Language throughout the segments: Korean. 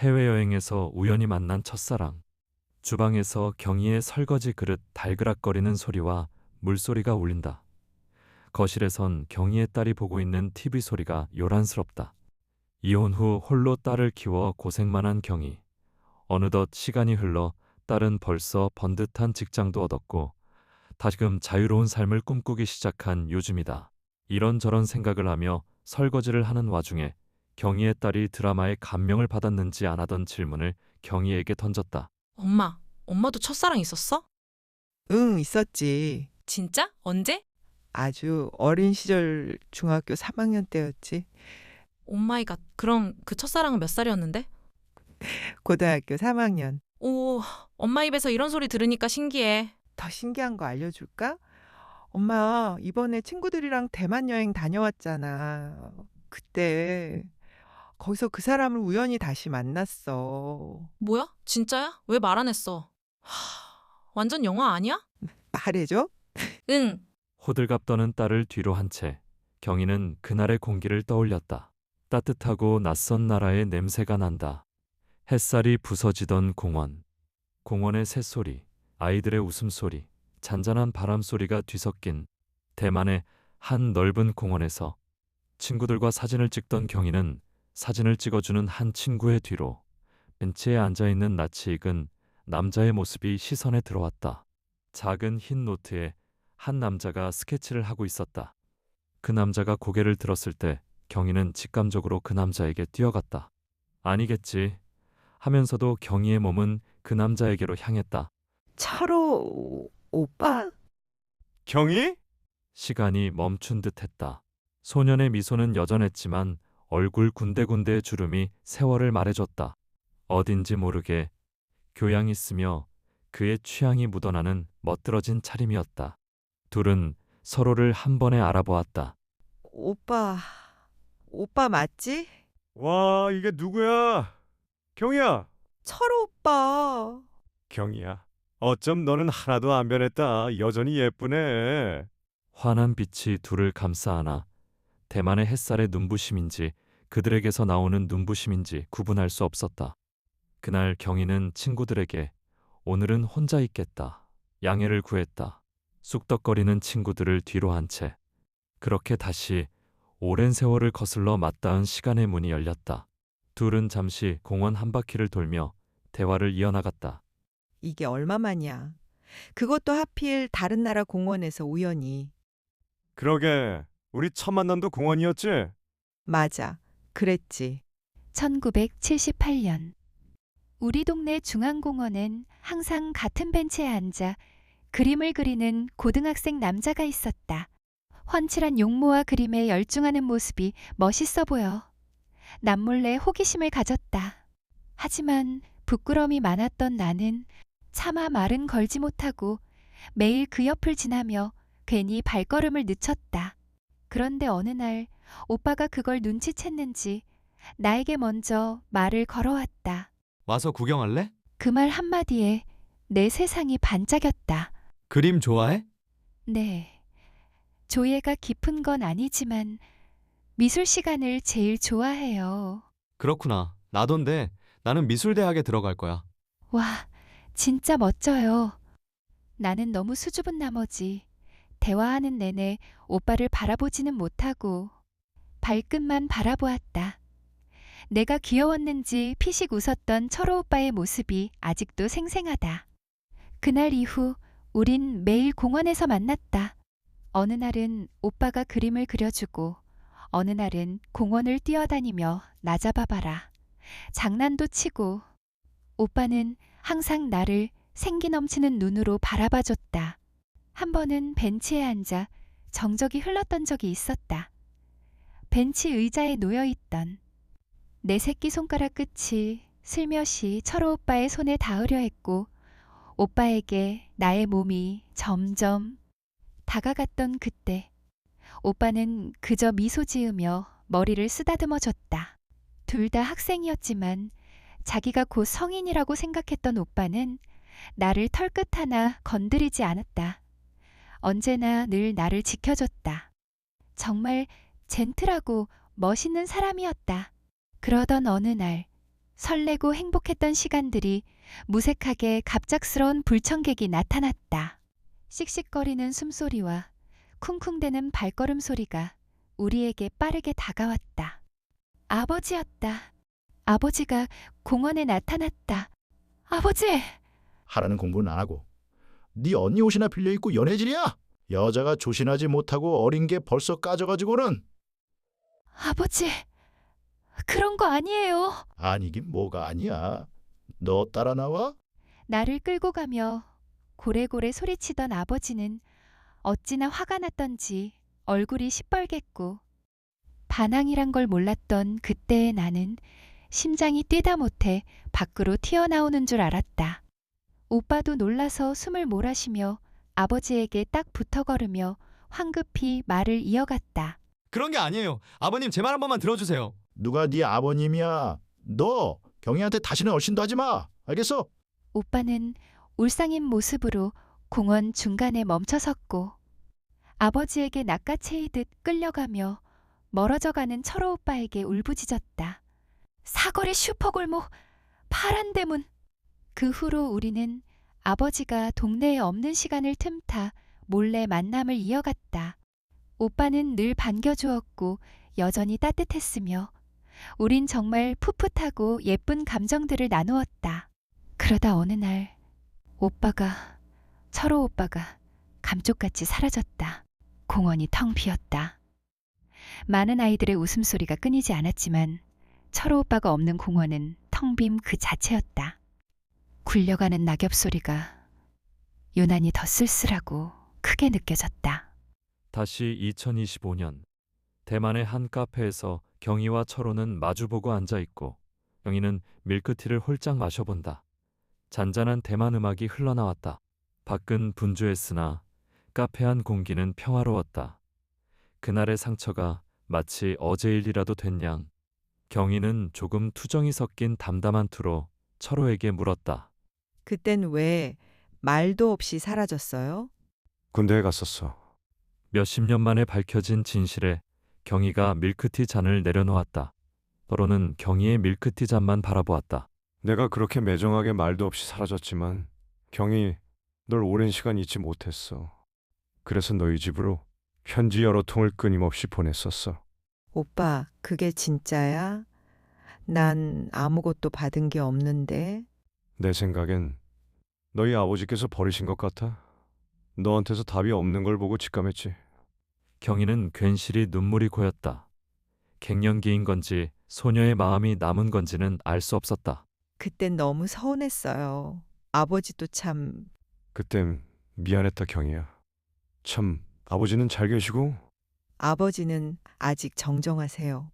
해외여행에서 우연히 만난 첫사랑. 주방에서 경희의 설거지 그릇 달그락거리는 소리와 물소리가 울린다. 거실에선 경희의 딸이 보고 있는 TV 소리가 요란스럽다. 이혼 후 홀로 딸을 키워 고생만 한 경희. 어느덧 시간이 흘러 딸은 벌써 번듯한 직장도 얻었고 다시금 자유로운 삶을 꿈꾸기 시작한 요즘이다. 이런저런 생각을 하며 설거지를 하는 와중에 경희의 딸이 드라마에 감명을 받았는지 안 하던 질문을 경희에게 던졌다. 엄마도 첫사랑 있었어? 응, 있었지. 진짜? 언제? 아주 어린 시절 중학교 3학년 때였지. 오마이갓. 그럼 그 첫사랑은 몇 살이었는데? 고등학교 3학년. 오, 엄마 입에서 이런 소리 들으니까 신기해. 더 신기한 거 알려줄까? 엄마, 이번에 친구들이랑 대만 여행 다녀왔잖아. 그때 거기서 그 사람을 우연히 다시 만났어. 뭐야? 진짜야? 왜 말 안 했어? 완전 영화 아니야? 말해줘? 응. 호들갑 떠는 딸을 뒤로 한 채 경희는 그날의 공기를 떠올렸다. 따뜻하고 낯선 나라의 냄새가 난다. 햇살이 부서지던 공원. 공원의 새소리, 아이들의 웃음소리, 잔잔한 바람소리가 뒤섞인 대만의 한 넓은 공원에서 친구들과 사진을 찍던 경희는 사진을 찍어주는 한 친구의 뒤로 벤치에 앉아있는 낯이 익은 남자의 모습이 시선에 들어왔다. 작은 흰 노트에 한 남자가 스케치를 하고 있었다. 그 남자가 고개를 들었을 때 경희는 직감적으로 그 남자에게 뛰어갔다. 아니겠지 하면서도 경희의 몸은 그 남자에게로 향했다. 철호 오빠? 경희? 시간이 멈춘 듯 했다. 소년의 미소는 여전했지만 얼굴 군데군데의 주름이 세월을 말해줬다. 어딘지 모르게 교양이 쓰며 그의 취향이 묻어나는 멋들어진 차림이었다. 둘은 서로를 한 번에 알아보았다. 오빠 맞지? 와, 이게 누구야? 경희야. 철호 오빠. 경희야. 어쩜 너는 하나도 안 변했다. 여전히 예쁘네. 환한 빛이 둘을 감싸 안아 대만의 햇살의 눈부심인지 그들에게서 나오는 눈부심인지 구분할 수 없었다. 그날 경희는 친구들에게 오늘은 혼자 있겠다. 양해를 구했다. 쑥덕거리는 친구들을 뒤로 한 채 그렇게 다시 오랜 세월을 거슬러 맞닿은 시간의 문이 열렸다. 둘은 잠시 공원 한 바퀴를 돌며 대화를 이어나갔다. 이게 얼마만이야. 그것도 하필 다른 나라 공원에서 우연히. 그러게. 우리 첫 만남도 공원이었지? 맞아. 그랬지. 1978년 우리 동네 중앙공원엔 항상 같은 벤치에 앉아 그림을 그리는 고등학생 남자가 있었다. 훤칠한 용모와 그림에 열중하는 모습이 멋있어 보여 남몰래 호기심을 가졌다. 하지만 부끄러움이 많았던 나는 차마 말은 걸지 못하고 매일 그 옆을 지나며 괜히 발걸음을 늦췄다. 그런데 어느 날 오빠가 그걸 눈치챘는지 나에게 먼저 말을 걸어왔다. 와서 구경할래? 그 말 한마디에 내 세상이 반짝였다. 그림 좋아해? 네. 조예가 깊은 건 아니지만 미술 시간을 제일 좋아해요. 그렇구나. 나던데 나는 미술대학에 들어갈 거야. 와, 진짜 멋져요. 나는 너무 수줍은 나머지 대화하는 내내 오빠를 바라보지는 못하고 발끝만 바라보았다. 내가 귀여웠는지 피식 웃었던 철호 오빠의 모습이 아직도 생생하다. 그날 이후 우린 매일 공원에서 만났다. 어느 날은 오빠가 그림을 그려주고 어느 날은 공원을 뛰어다니며 나 잡아봐라. 장난도 치고 오빠는 항상 나를 생기 넘치는 눈으로 바라봐줬다. 한 번은 벤치에 앉아 정적이 흘렀던 적이 있었다. 벤치 의자에 놓여있던 내 새끼손가락 끝이 슬며시 철호 오빠의 손에 닿으려 했고 오빠에게 나의 몸이 점점 다가갔던 그때 오빠는 그저 미소 지으며 머리를 쓰다듬어 줬다. 둘 다 학생이었지만 자기가 곧 성인이라고 생각했던 오빠는 나를 털끝 하나 건드리지 않았다. 언제나 늘 나를 지켜줬다. 정말 젠틀하고 멋있는 사람이었다. 그러던 어느 날 설레고 행복했던 시간들이 무색하게 갑작스러운 불청객이 나타났다. 씩씩거리는 숨소리와 쿵쿵대는 발걸음 소리가 우리에게 빠르게 다가왔다. 아버지였다. 아버지가 공원에 나타났다. 아버지! 하라는 공부는 안 하고 네 언니 옷이나 빌려 입고 연애질이야? 여자가 조신하지 못하고 어린 게 벌써 까져가지고는. 아버지! 그런 거 아니에요. 아니긴 뭐가 아니야. 너 따라 나와? 나를 끌고 가며 고래고래 소리치던 아버지는 어찌나 화가 났던지 얼굴이 시뻘갰고 반항이란 걸 몰랐던 그때의 나는 심장이 뛰다 못해 밖으로 튀어나오는 줄 알았다. 오빠도 놀라서 숨을 몰아쉬며 아버지에게 딱 붙어 걸으며 황급히 말을 이어갔다. 그런 게 아니에요. 아버님 제 말 한 번만 들어주세요. 누가 네 아버님이야? 너 경희한테 다시는 얼씬도 하지 마. 알겠어? 오빠는 울상인 모습으로 공원 중간에 멈춰섰고 아버지에게 낚아채이듯 끌려가며 멀어져가는 철호 오빠에게 울부짖었다. 사거리 슈퍼골목 파란 대문. 그 후로 우리는 아버지가 동네에 없는 시간을 틈타 몰래 만남을 이어갔다. 오빠는 늘 반겨주었고 여전히 따뜻했으며 우린 정말 풋풋하고 예쁜 감정들을 나누었다. 그러다 어느 날 철호 오빠가 감쪽같이 사라졌다. 공원이 텅 비었다. 많은 아이들의 웃음소리가 끊이지 않았지만 철호 오빠가 없는 공원은 텅 빔 그 자체였다. 굴려가는 낙엽 소리가 유난히 더 쓸쓸하고 크게 느껴졌다. 다시 2025년 대만의 한 카페에서 경희와 철호는 마주보고 앉아 있고 경희는 밀크티를 홀짝 마셔본다. 잔잔한 대만 음악이 흘러나왔다. 밖은 분주했으나 카페 안 공기는 평화로웠다. 그날의 상처가 마치 어제 일이라도 된 양 경희는 조금 투정이 섞인 담담한 투로 철호에게 물었다. 그땐 왜 말도 없이 사라졌어요? 군대에 갔었어. 몇십 년 만에 밝혀진 진실에 경희가 밀크티 잔을 내려놓았다. 서로는 경희의 밀크티 잔만 바라보았다. 내가 그렇게 매정하게 말도 없이 사라졌지만 경희 널 오랜 시간 잊지 못했어. 그래서 너희 집으로 편지 여러 통을 끊임없이 보냈었어. 오빠, 그게 진짜야? 난 아무것도 받은 게 없는데. 내 생각엔 너희 아버지께서 버리신 것 같아. 너한테서 답이 없는 걸 보고 직감했지. 경희는 괜시리 눈물이 고였다. 갱년기인 건지 소녀의 마음이 남은 건지는 알 수 없었다. 그땐 너무 서운했어요. 아버지도 참. 그땐 미안했다 경희야. 참 아버지는 잘 계시고 아버지는 아직 정정하세요.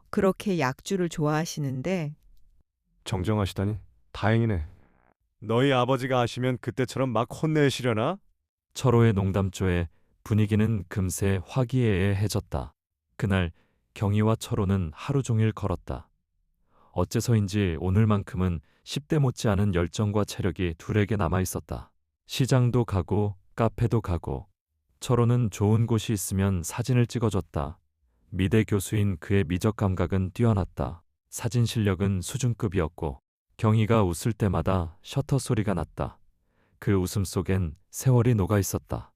그렇게 약주를 좋아하시는데 정정하시다니 다행이네. 너희 아버지가 아시면 그때처럼 막 혼내시려나? 철호의 농담조에 분위기는 금세 화기애애해졌다. 그날 경희와 철호는 하루 종일 걸었다. 어째서인지 오늘만큼은 10대 못지않은 열정과 체력이 둘에게 남아 있었다. 시장도 가고 카페도 가고 철호는 좋은 곳이 있으면 사진을 찍어줬다. 미대 교수인 그의 미적 감각은 뛰어났다. 사진 실력은 수준급이었고 경희가 웃을 때마다 셔터 소리가 났다. 그 웃음 속엔 세월이 녹아 있었다.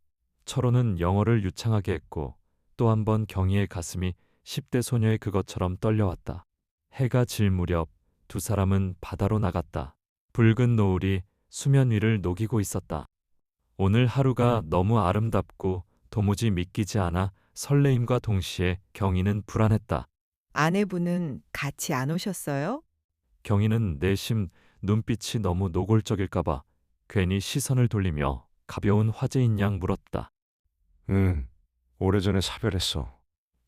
철호는 영어를 유창하게 했고 또 한 번 경희의 가슴이 10대 소녀의 그것처럼 떨려왔다. 해가 질 무렵 두 사람은 바다로 나갔다. 붉은 노을이 수면 위를 녹이고 있었다. 오늘 하루가 너무 아름답고 도무지 믿기지 않아 설레임과 동시에 경희는 불안했다. 아내분은 같이 안 오셨어요? 경희는 내심 눈빛이 너무 노골적일까봐 괜히 시선을 돌리며 가벼운 화제인 양 물었다. 응, 오래전에 사별했어.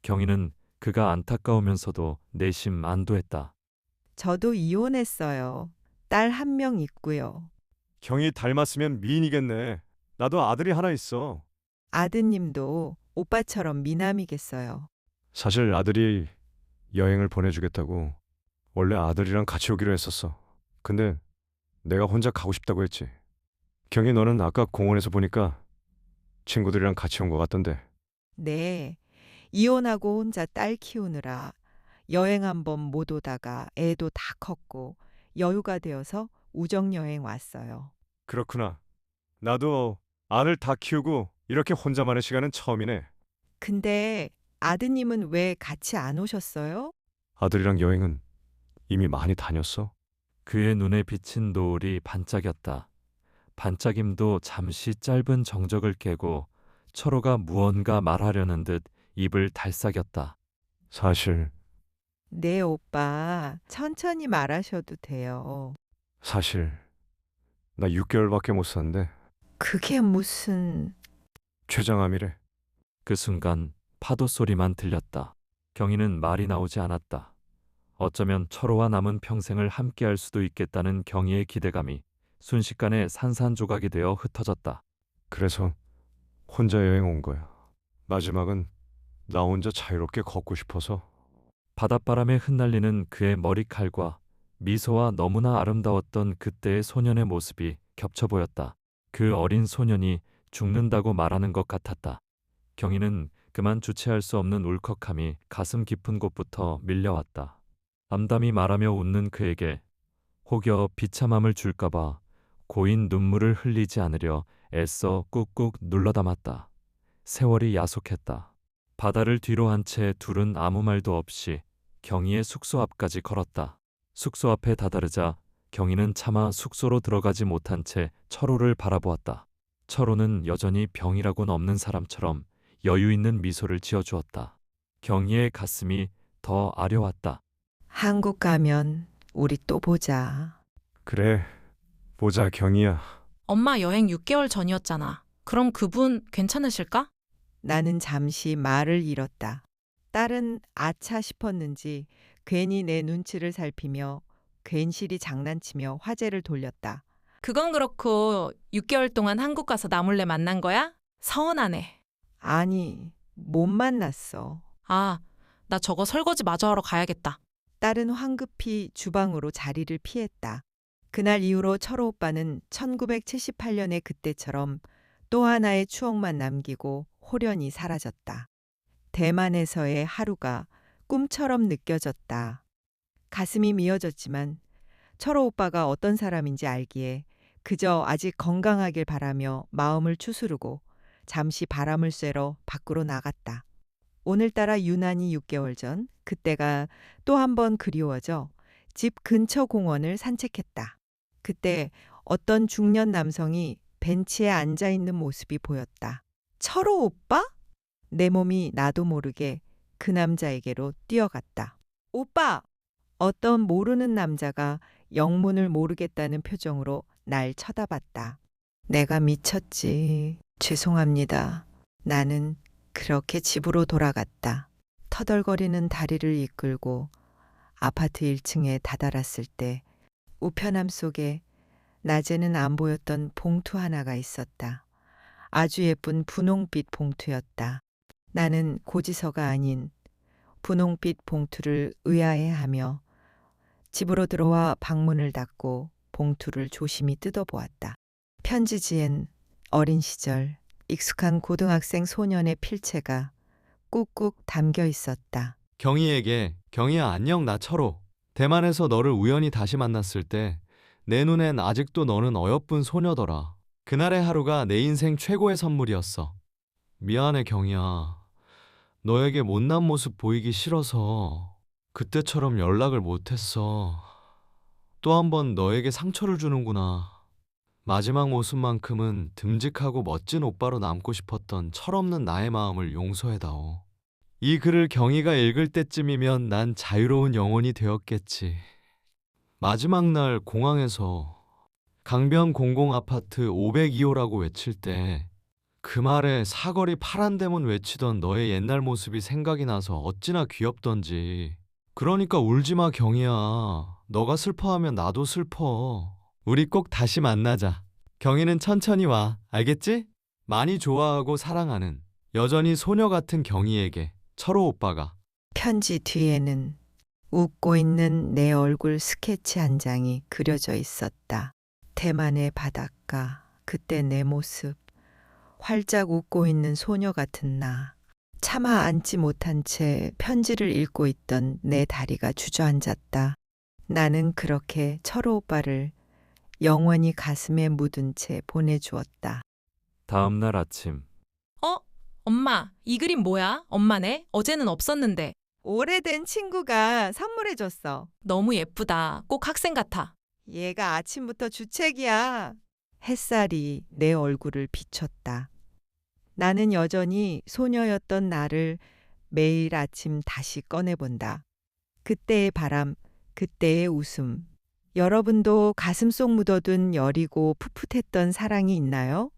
경희는 그가 안타까우면서도 내심 안도했다. 저도 이혼했어요. 딸 한 명 있고요. 경희 닮았으면 미인이겠네. 나도 아들이 하나 있어. 아드님도 오빠처럼 미남이겠어요. 사실 아들이 여행을 보내주겠다고 원래 아들이랑 같이 오기로 했었어. 근데 내가 혼자 가고 싶다고 했지. 경희 너는 아까 공원에서 보니까 친구들이랑 같이 온 것 같던데. 네. 이혼하고 혼자 딸 키우느라 여행 한번 못 오다가 애도 다 컸고 여유가 되어서 우정여행 왔어요. 그렇구나. 나도 아들 다 키우고 이렇게 혼자만의 시간은 처음이네. 근데 아드님은 왜 같이 안 오셨어요? 아들이랑 여행은 이미 많이 다녔어. 그의 눈에 비친 노을이 반짝였다. 반짝임도 잠시 짧은 정적을 깨고 철호가 무언가 말하려는 듯 입을 달싹였다. 사실 네, 오빠. 천천히 말하셔도 돼요. 나 6개월밖에 못 샀는데 그게 무슨... 췌장암이래. 그 순간 파도 소리만 들렸다. 경희는 말이 나오지 않았다. 어쩌면 철호와 남은 평생을 함께할 수도 있겠다는 경희의 기대감이 순식간에 산산조각이 되어 흩어졌다. 그래서 혼자 여행 온 거야. 마지막은 나 혼자 자유롭게 걷고 싶어서. 바닷바람에 흩날리는 그의 머리칼과 미소와 너무나 아름다웠던 그때의 소년의 모습이 겹쳐 보였다. 그 어린 소년이 죽는다고 말하는 것 같았다. 경희는 그만 주체할 수 없는 울컥함이 가슴 깊은 곳부터 밀려왔다. 암담히 말하며 웃는 그에게 혹여 비참함을 줄까봐 고인 눈물을 흘리지 않으려 애써 꾹꾹 눌러 담았다. 세월이 야속했다. 바다를 뒤로 한 채 둘은 아무 말도 없이 경희의 숙소 앞까지 걸었다. 숙소 앞에 다다르자 경희는 차마 숙소로 들어가지 못한 채 철호를 바라보았다. 철호는 여전히 병이라고는 없는 사람처럼 여유 있는 미소를 지어주었다. 경희의 가슴이 더 아려왔다. 한국 가면 우리 또 보자. 그래, 보자 경이야. 엄마 여행 6개월 전이었잖아. 그럼 그분 괜찮으실까? 나는 잠시 말을 잃었다. 딸은 아차 싶었는지 괜히 내 눈치를 살피며 괜시리 장난치며 화제를 돌렸다. 그건 그렇고 6개월 동안 한국 가서 나 몰래 만난 거야? 서운하네. 아니, 못 만났어. 아, 나 저거 설거지 마저 하러 가야겠다. 딸은 황급히 주방으로 자리를 피했다. 그날 이후로 철호 오빠는 1978년의 그때처럼 또 하나의 추억만 남기고 홀연히 사라졌다. 대만에서의 하루가 꿈처럼 느껴졌다. 가슴이 미어졌지만 철호 오빠가 어떤 사람인지 알기에 그저 아직 건강하길 바라며 마음을 추스르고 잠시 바람을 쐬러 밖으로 나갔다. 오늘따라 유난히 6개월 전 그때가 또 한 번 그리워져 집 근처 공원을 산책했다. 그때 어떤 중년 남성이 벤치에 앉아 있는 모습이 보였다. 철호 오빠? 내 몸이 나도 모르게 그 남자에게로 뛰어갔다. 오빠! 어떤 모르는 남자가 영문을 모르겠다는 표정으로 날 쳐다봤다. 내가 미쳤지. 죄송합니다. 나는 그렇게 집으로 돌아갔다. 터덜거리는 다리를 이끌고 아파트 1층에 다다랐을 때 우편함 속에 낮에는 안 보였던 봉투 하나가 있었다. 아주 예쁜 분홍빛 봉투였다. 나는 고지서가 아닌 분홍빛 봉투를 의아해하며 집으로 들어와 방문을 닫고 봉투를 조심히 뜯어보았다. 편지지엔 어린 시절 익숙한 고등학생 소년의 필체가 꾹꾹 담겨 있었다. 경희에게 경희야 안녕 나 철호. 대만에서 너를 우연히 다시 만났을 때 내 눈엔 아직도 너는 어여쁜 소녀더라. 그날의 하루가 내 인생 최고의 선물이었어. 미안해 경희야. 너에게 못난 모습 보이기 싫어서 그때처럼 연락을 못했어. 또 한 번 너에게 상처를 주는구나. 마지막 모습만큼은 듬직하고 멋진 오빠로 남고 싶었던 철없는 나의 마음을 용서해다오. 이 글을 경희가 읽을 때쯤이면 난 자유로운 영혼이 되었겠지. 마지막 날 공항에서 강변 공공 아파트 502호라고 외칠 때 그 말에 사거리 파란 대문 외치던 너의 옛날 모습이 생각이 나서 어찌나 귀엽던지. 그러니까 울지마 경희야. 너가 슬퍼하면 나도 슬퍼. 우리 꼭 다시 만나자. 경희는 천천히 와. 알겠지? 많이 좋아하고 사랑하는 여전히 소녀 같은 경희에게 철호 오빠가. 편지 뒤에는 웃고 있는 내 얼굴 스케치 한 장이 그려져 있었다. 대만의 바닷가, 그때 내 모습, 활짝 웃고 있는 소녀 같은 나. 차마 앉지 못한 채 편지를 읽고 있던 내 다리가 주저앉았다. 나는 그렇게 철호 오빠를 영원히 가슴에 묻은 채 보내주었다. 다음 날 아침 어? 엄마, 이 그림 뭐야? 엄마네? 어제는 없었는데. 오래된 친구가 선물해줬어. 너무 예쁘다. 꼭 학생 같아. 얘가 아침부터 주책이야. 햇살이 내 얼굴을 비췄다. 나는 여전히 소녀였던 나를 매일 아침 다시 꺼내본다. 그때의 바람, 그때의 웃음. 여러분도 가슴속 묻어둔 여리고 풋풋했던 사랑이 있나요?